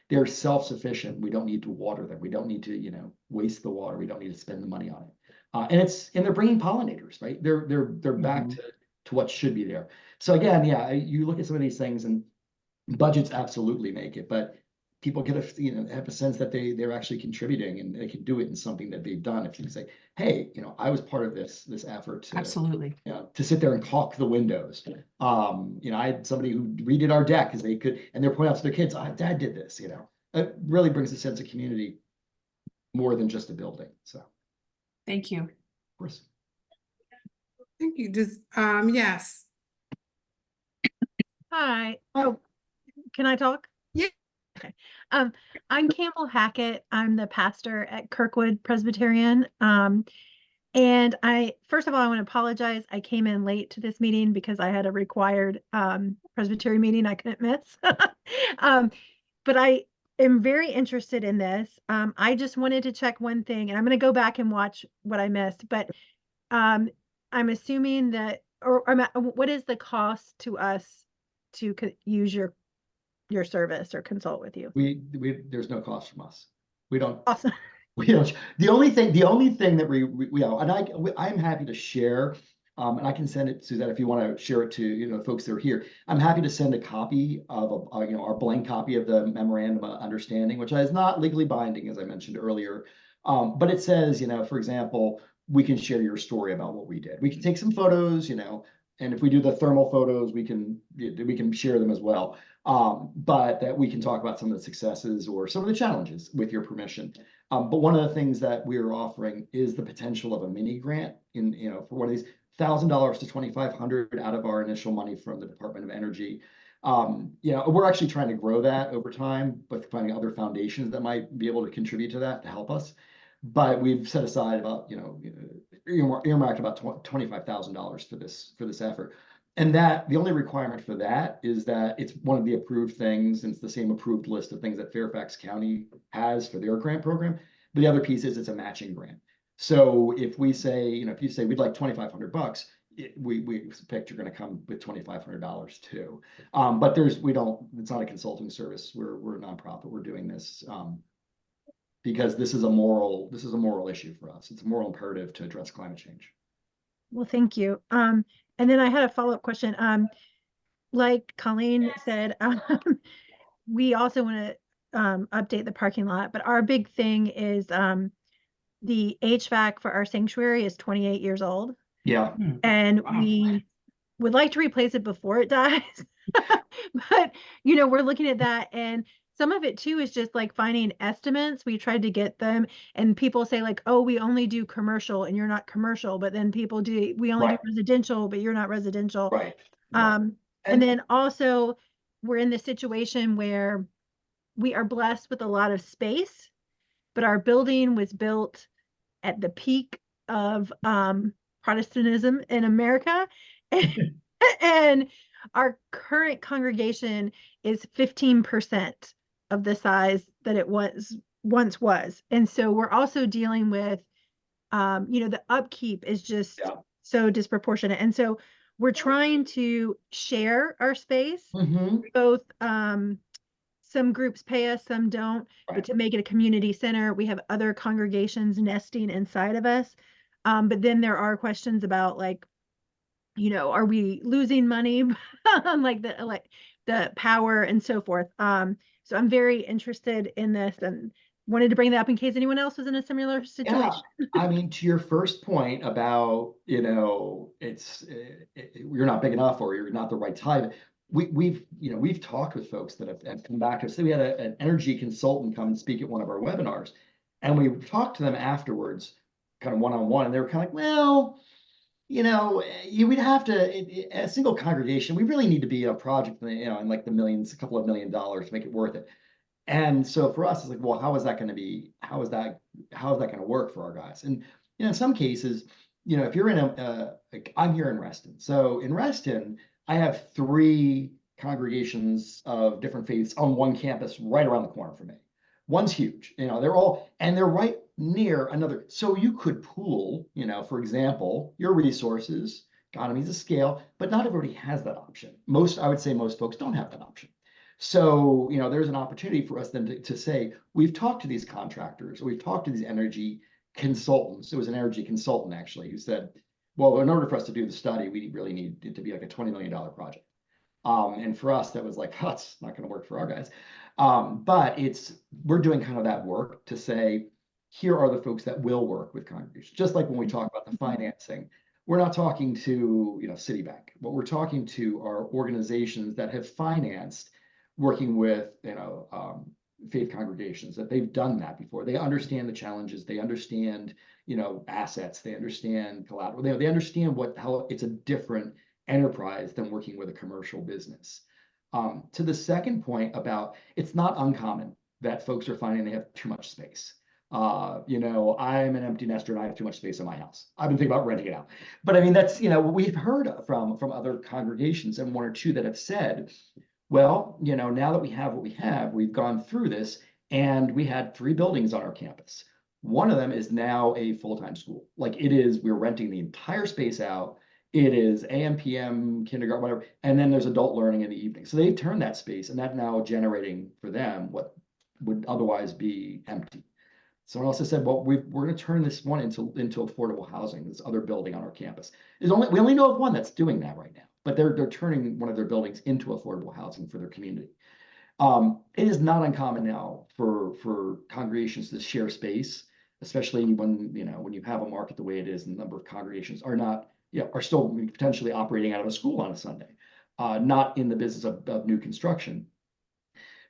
they're self-sufficient. We don't need to water them. We don't need to, waste the water. We don't need to spend the money on it. And they're bringing pollinators, right? They're back to what should be there. So again, yeah, you look at some of these things, and budgets absolutely make it, but people get have a sense that they're actually contributing, and they can do it in something that they've done. If you can say, hey, I was part of this effort to, Absolutely. to sit there and caulk the windows. I had somebody who redid our deck because they could, and they're pointing out to their kids, Dad did this. It really brings a sense of community more than just a building. So, Thank you. of course. Thank you. Just, yes. Hi. Oh, can I talk? Yeah. Okay. I'm Campbell Hackett. I'm the pastor at Kirkwood Presbyterian. And first of all, I want to apologize. I came in late to this meeting because I had a required Presbyterian meeting I couldn't miss. But I am very interested in this. I just wanted to check one thing, and I'm going to go back and watch what I missed. But I'm assuming that, what is the cost to us to use your service or consult with you? There's no cost from us. We don't. Awesome. We don't. The only thing that we and I'm happy to share, and I can send it, Suzette, if you want to share it to folks that are here. I'm happy to send a copy of our blank copy of the memorandum of understanding, which is not legally binding, as I mentioned earlier, but it says, for example, we can share your story about what we did. We can take some photos, and if we do the thermal photos, we can share them as well. But that we can talk about some of the successes or some of the challenges with your permission. But one of the things that we're offering is the potential of a mini grant for one of these $1,000 to $2,500 out of our initial money from the Department of Energy. We're actually trying to grow that over time, but finding other foundations that might be able to contribute to that to help us. But we've set aside about, earmarked about $25,000 for this effort. And that the only requirement for that is that it's one of the approved things, and it's the same approved list of things that Fairfax County has for their grant program. But the other piece is it's a matching grant. So if we say, if you say we'd like $2,500, we expect you're going to come with $2,500 too. But it's not a consulting service. We're a nonprofit. We're doing this because this is a moral issue for us. It's a moral imperative to address climate change. Well, thank you. And then I had a follow-up question. Like Colleen said, we also want to update the parking lot, but our big thing is the HVAC for our sanctuary is 28 years old. Yeah. And Wow. we would like to replace it before it dies. But, we're looking at that, and some of it too is just like finding estimates. We tried to get them, and people say like, oh, we only do commercial and you're not commercial, but then people do, we only do residential, but you're not residential. Right. And then also we're in the situation where we are blessed with a lot of space, but our building was built at the peak of Protestantism in America. And our current congregation is 15% of the size that it once was. And so we're also dealing with, the upkeep is just so disproportionate. And so we're trying to share our space. Both, some groups pay us, some don't, but to make it a community center, we have other congregations nesting inside of us. But then there are questions about like, are we losing money on like the power and so forth. So I'm very interested in this and wanted to bring that up in case anyone else was in a similar situation. Yeah. I mean, to your first point about, it's you're not big enough or you're not the right type. We've talked with folks that have come back to us. So we had an energy consultant come and speak at one of our webinars, and we talked to them afterwards, kind of one-on-one, and they were kind of like, well, we'd have to, a single congregation, we really need to be a project, in like the millions, a couple of $1 million to make it worth it. And so for us, it's like, well, how is that going to work for our guys? And in some cases, if you're in like I'm here in Reston. So in Reston, I have 3 congregations of different faiths on one campus right around the corner from me. One's huge, they're right near another. So you could pool, for example, your resources, economies of scale, but not everybody has that option. I would say most folks don't have that option. So, there's an opportunity for us then to say, we've talked to these contractors, we've talked to these energy consultants. It was an energy consultant actually who said, well, in order for us to do the study, we really need it to be like a $20 million project. And for us, that was like, oh, it's not going to work for our guys. But we're doing kind of that work to say, here are the folks that will work with congregations. Just like when we talk about the financing, we're not talking to, Citibank. What we're talking to are organizations that have financed working with, faith congregations, that they've done that before. They understand the challenges. They understand, assets. They understand collateral. They understand how it's a different enterprise than working with a commercial business. To the second point about, it's not uncommon that folks are finding they have too much space. I'm an empty nester and I have too much space in my house. I've been thinking about renting it out. But I mean, that's, we've heard from other congregations, and 1 or 2 that have said, well, now that we have what we have, we've gone through this, and we had 3 buildings on our campus. One of them is now a full-time school. Like we're renting the entire space out. It is AM, PM, kindergarten, whatever. And then there's adult learning in the evening. So they've turned that space, and that's now generating for them what would otherwise be empty. Someone else has said, well, we're going to turn this one into affordable housing, this other building on our campus. We only know of one that's doing that right now, but they're turning one of their buildings into affordable housing for their community. It is not uncommon now for congregations to share space, especially when you have a market the way it is, and the number of congregations are still potentially operating out of a school on a Sunday, not in the business of new construction.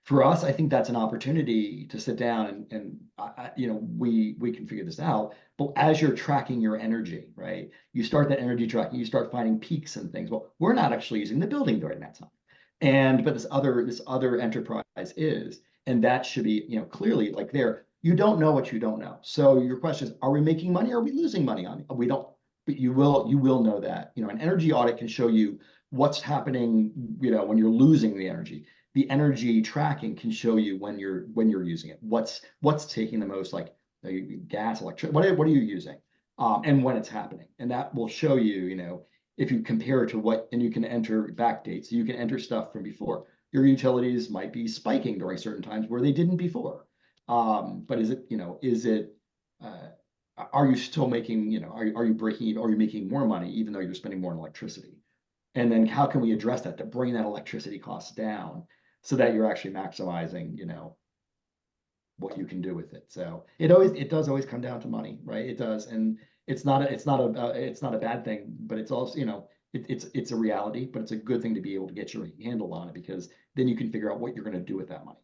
For us, I think that's an opportunity to sit down and we can figure this out. But as you're tracking your energy, right, you start that energy tracking, you start finding peaks and things. Well, we're not actually using the building during that time, but this other enterprise is, and that should be clearly like there. You don't know what you don't know. So your question is, are we making money? Or are we losing money on it? We don't. But you will know that. An energy audit can show you what's happening. When you're losing the energy. The energy tracking can show you when you're using it. What's taking the most, like gas, electricity. What are you using, and when it's happening, and that will show you. If you compare it to and you can enter back dates. So you can enter stuff from before. Your utilities might be spiking during certain times where they didn't before. But is it? Are you still making? Are you breaking even? Are you making more money even though you're spending more on electricity? And then how can we address that to bring that electricity cost down, so that you're actually maximizing, what you can do with it. So it does always come down to money, right? It does, and it's not a bad thing, but it's also, it's a reality, but it's a good thing to be able to get your handle on it, because then you can figure out what you're going to do with that money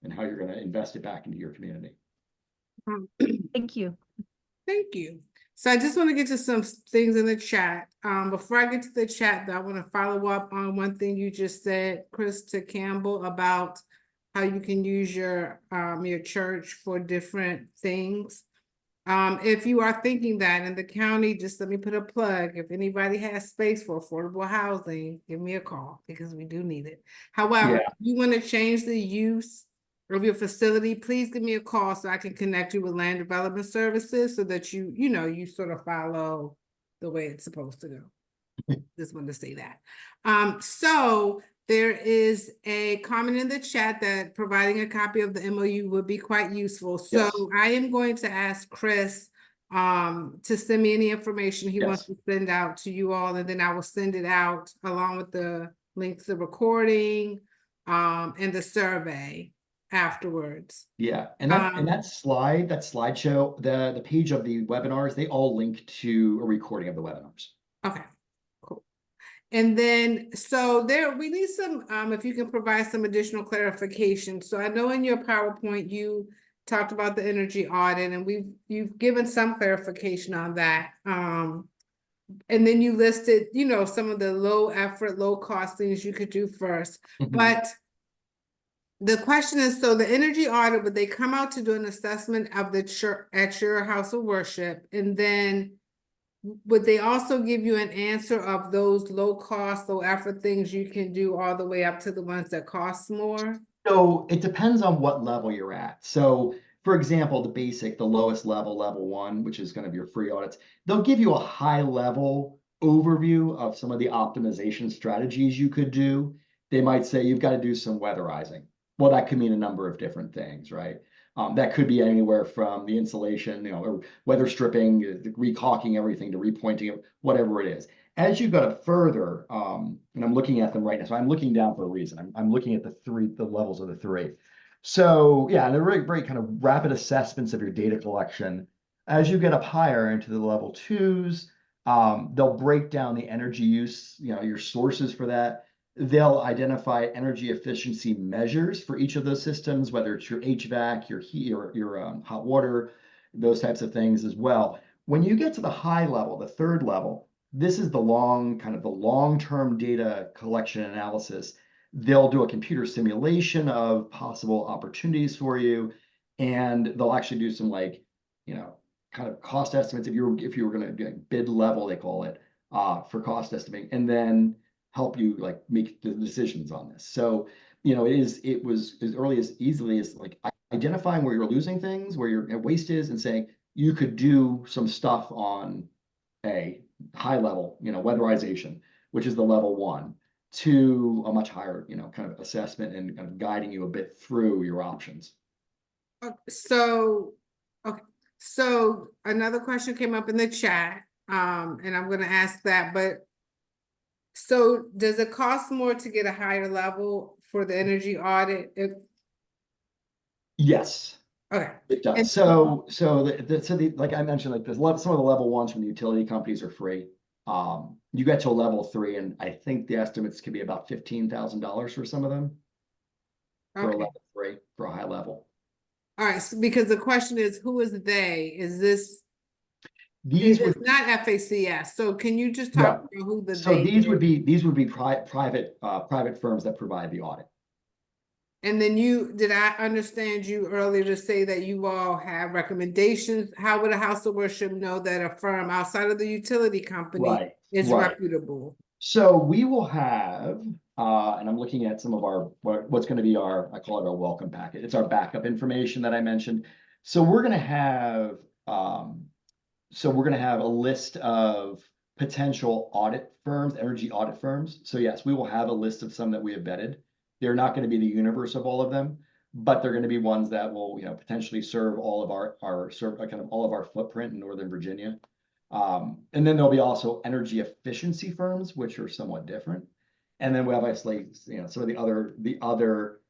and how you're going to invest it back into your community. Thank you. Thank you. So I just want to get to some things in the chat. Before I get to the chat, though, I want to follow up on one thing you just said, Chris, to Campbell, about how you can use your church for different things. If you are thinking that in the county, just let me put a plug. If anybody has space for affordable housing, give me a call, because we do need it. However, if you want to change the use of your facility, please give me a call so I can connect you with land development services, so that you sort of follow the way it's supposed to go. Just wanted to say that. So there is a comment in the chat that providing a copy of the MOU would be quite useful. So Yes. I am going to ask Chris to send me any information he wants to send out to you all, and then I will send it out along with the link to the recording and the survey afterwards. Yeah, and that slideshow, the page of the webinars, they all link to a recording of the webinars. Okay, cool. And then, so we need some, if you can provide some additional clarification. So I know in your PowerPoint, you talked about the energy audit, and you've given some clarification on that. And then you listed, some of the low effort, low cost things you could do first. But The question is, so the energy audit, would they come out to do an assessment of the church at your house of worship? And then would they also give you an answer of those low cost, low effort things you can do all the way up to the ones that cost more? So it depends on what level you're at. So for example, the basic, the lowest level, level 1, which is kind of your free audits, they'll give you a high level overview of some of the optimization strategies you could do. They might say you've got to do some weatherizing. Well, that could mean a number of different things, right? That could be anywhere from the insulation, or weather stripping, recaulking everything to repointing it, whatever it is. As you go further, and I'm looking at them right now, so I'm looking down for a reason. I'm looking at the levels of the 3. So yeah, and they're very kind of rapid assessments of your data collection. As you get up higher into the level 2s, they'll break down the energy use, your sources for that. They'll identify energy efficiency measures for each of those systems, whether it's your HVAC, your heat, your hot water, those types of things as well. When you get to the high level, the 3rd level, this is the long-term data collection analysis. They'll do a computer simulation of possible opportunities for you, and they'll actually do some kind of cost estimates if you were going to bid level, they call it, for cost estimating, and then help you make the decisions on this. So it was as easily as identifying where you're losing things, where your waste is, and saying you could do some stuff on a high level, weatherization, which is the level 1, to a much higher, kind of assessment and kind of guiding you a bit through your options. So, okay. So another question came up in the chat, and I'm going to ask that, but so does it cost more to get a higher level for the energy audit? Yes. Okay. It does. And So like I mentioned, some of the level 1s from the utility companies are free. You get to a level 3, and I think the estimates could be about $15,000 for some of them. For a okay. level 3, for a high level. All right, so because the question is, who is they? Is this? These It's would not FACS. So can you just No. talk about who the So they these is? would be private firms that provide the audit. And then did I understand you earlier to say that you all have recommendations? How would a house of worship know that a firm outside of the utility company is Right. reputable? So we will have, and I'm looking at some of what's going to be I call it our welcome packet. It's our backup information that I mentioned. So we're going to have, a list of potential audit firms, energy audit firms. So yes, we will have a list of some that we have vetted. They're not going to be the universe of all of them, but they're going to be ones that will, potentially serve all of our kind of all of our footprint in Northern Virginia. And then there'll be also energy efficiency firms, which are somewhat different. And then we have obviously, some of the other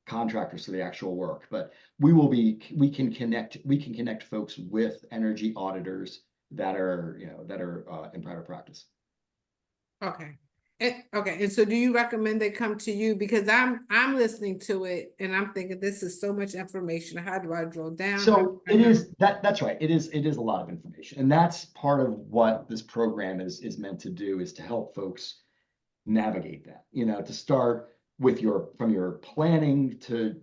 contractors to the actual work. But we can connect folks with energy auditors that are in private practice. Okay. And so do you recommend they come to you? Because I'm listening to it and I'm thinking this is so much information. How do I drill down? So it is that's right. It is a lot of information. And that's part of what this program is meant to do, is to help folks navigate that, to start with from your planning to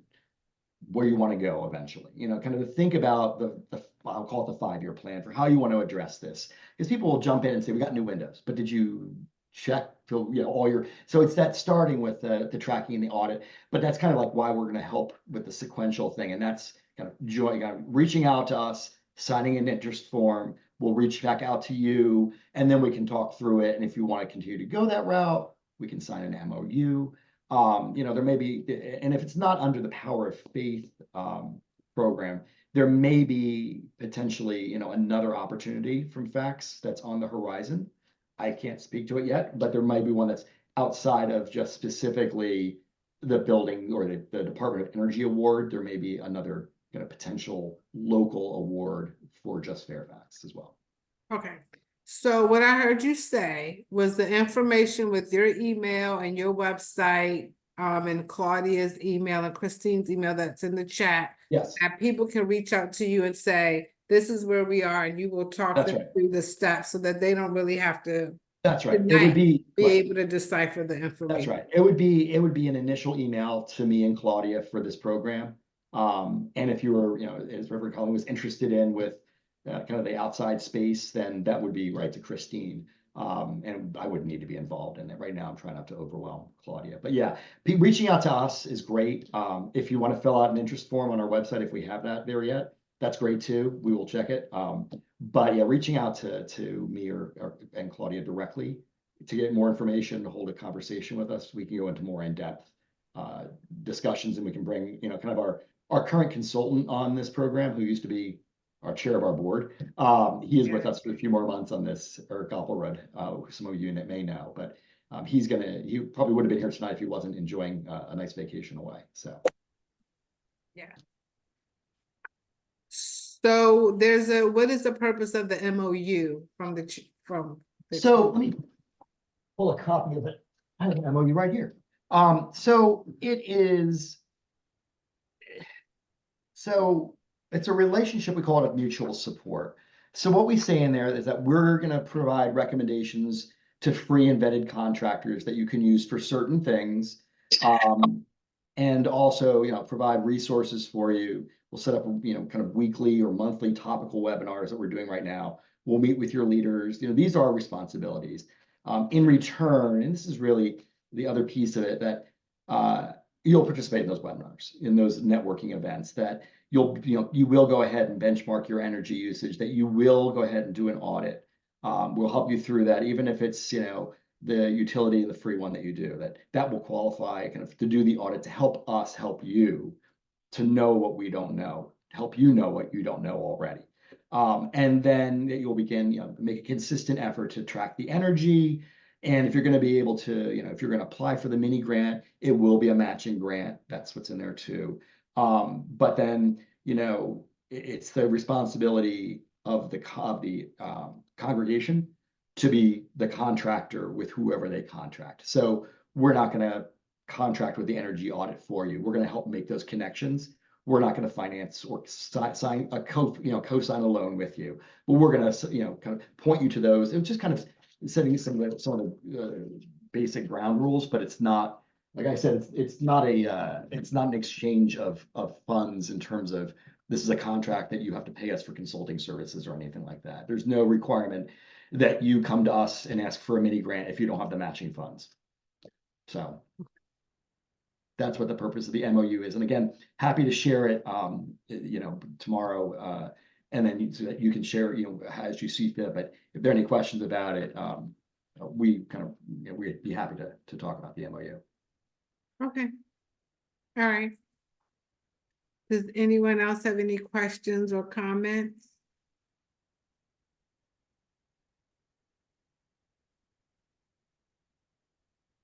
where you want to go eventually, kind of to think about I'll call it the 5-year plan for how you want to address this. Because people will jump in and say, we got new windows, but did you check so it's that starting with the tracking and the audit, but that's kind of like why we're going to help with the sequential thing. And that's kind of reaching out to us, signing an interest form. We'll reach back out to you, and then we can talk through it. And if you want to continue to go that route, we can sign an MOU. There may be, and if it's not under the Power of Faith program, there may be potentially, another opportunity from FACS that's on the horizon. I can't speak to it yet, but there might be one that's outside of just specifically the building or the Department of Energy award. There may be another potential local award for just Fairfax as well. Okay. So what I heard you say was the information with your email and your website, and Claudia's email and Christine's email that's in the chat. Yes. That people can reach out to you and say, this is where we are, and you will talk them through the steps so that they don't really have to That's right. It would tonight be. be right. able to decipher the information. That's right. It would be an initial email to me and Claudia for this program. And if you were, as Reverend Cullen was interested in with kind of the outside space, then that would be right to Christine. And I wouldn't need to be involved in it. Right now, I'm trying not to overwhelm Claudia. But yeah, reaching out to us is great. If you want to fill out an interest form on our website, if we have that there yet, that's great too. We will check it. But yeah, reaching out to me and Claudia directly to get more information, to hold a conversation with us, we can go into more in-depth discussions, and we can bring, kind of our current consultant on this program, who used to be our chair of our board. He is with us for a few more months on this, Eric Goppelrud, some of you may know, but he probably would have been here tonight if he wasn't enjoying a nice vacation away, so. Yeah. So what is the purpose of the MOU from the? So let me pull a copy of it. I have an MOU right here. So it's a relationship, we call it a mutual support. So what we say in there is that we're going to provide recommendations to free and vetted contractors that you can use for certain things. And also, provide resources for you. We'll set up, kind of weekly or monthly topical webinars that we're doing right now. We'll meet with your leaders. These are our responsibilities. In return, and this is really the other piece of it, that you'll participate in those webinars, in those networking events, that you will go ahead and benchmark your energy usage, that you will go ahead and do an audit. We'll help you through that, even if it's, the utility and the free one that you do, that will qualify kind of to do the audit, to help us help you to know what we don't know, help you know what you don't know already. And then you'll begin, make a consistent effort to track the energy. And if you're going to be able to, if you're going to apply for the mini grant, it will be a matching grant. That's what's in there too. But then, it's the responsibility of the congregation to be the contractor with whoever they contract. So we're not going to contract with the energy audit for you. We're going to help make those connections. We're not going to finance or sign a co-sign a loan with you, but we're going to, kind of point you to those. It's just kind of setting some of the basic ground rules, but it's not, like I said, it's not an exchange of funds in terms of this is a contract that you have to pay us for consulting services or anything like that. There's no requirement that you come to us and ask for a mini grant if you don't have the matching funds. So that's what the purpose of the MOU is. And again, happy to share it, tomorrow, and then so that you can share, as you see fit. But if there are any questions about it, we'd be happy to talk about the MOU. Okay. All right. Does anyone else have any questions or comments?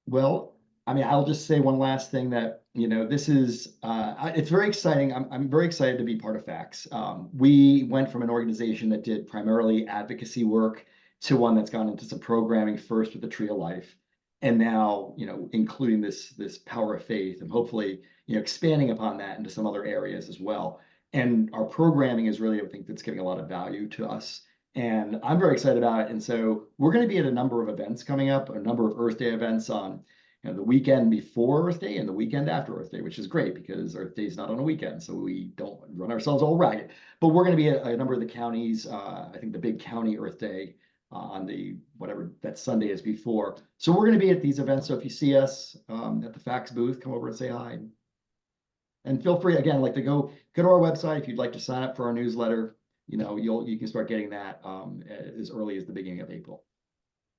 Well, I'll just say one last thing, that, this is, it's very exciting. I'm very excited to be part of FACS. We went from an organization that did primarily advocacy work to one that's gone into some programming, first with the Tree of Life, and now, including this power of faith, and hopefully, expanding upon that into some other areas as well. And our programming is really, I think, that's giving a lot of value to us. And I'm very excited about it. And so we're going to be at a number of events coming up, a number of Earth Day events on the weekend before Earth Day and the weekend after Earth Day, which is great because Earth Day is not on a weekend, so we don't run ourselves all ragged. But we're going to be at a number of the counties. I think the big county Earth Day on the whatever that Sunday is before. So we're going to be at these events. So if you see us at the FACS booth, come over and say hi. And feel free, again, like to go to our website if you'd like to sign up for our newsletter. You can start getting that as early as the beginning of April.